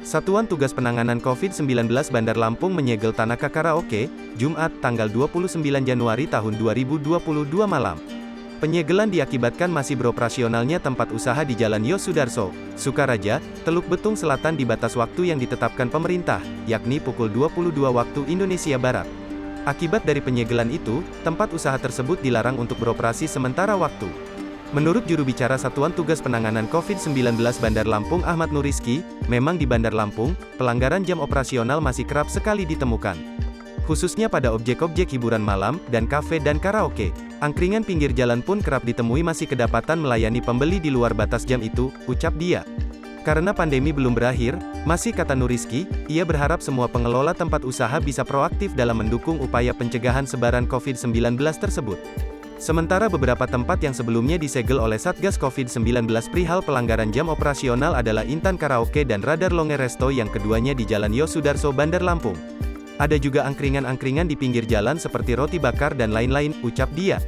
Satuan Tugas Penanganan COVID-19 Bandar Lampung menyegel Tanaka Karaoke, Jumat, tanggal 29 Januari tahun 2022 malam. Penyegelan diakibatkan masih beroperasionalnya tempat usaha di Jalan Yosudarso, Sukaraja, Teluk Betung Selatan di batas waktu yang ditetapkan pemerintah, yakni pukul 22 waktu Indonesia Barat. Akibat dari penyegelan itu, tempat usaha tersebut dilarang untuk beroperasi sementara waktu. Menurut juru bicara Satuan Tugas Penanganan COVID-19 Bandar Lampung Ahmad Nuriski, memang di Bandar Lampung, pelanggaran jam operasional masih kerap sekali ditemukan. Khususnya pada objek-objek hiburan malam, dan kafe dan karaoke. Angkringan pinggir jalan pun kerap ditemui masih kedapatan melayani pembeli di luar batas jam itu, ucap dia. Karena pandemi belum berakhir, masih kata Nuriski, ia berharap semua pengelola tempat usaha bisa proaktif dalam mendukung upaya pencegahan sebaran COVID-19 tersebut. Sementara beberapa tempat yang sebelumnya disegel oleh Satgas COVID-19 perihal pelanggaran jam operasional adalah Intan Karaoke dan Radar Longe Resto yang keduanya di Jalan Yosudarso Bandar Lampung. Ada juga angkringan-angkringan di pinggir jalan seperti roti bakar dan lain-lain, ucap dia.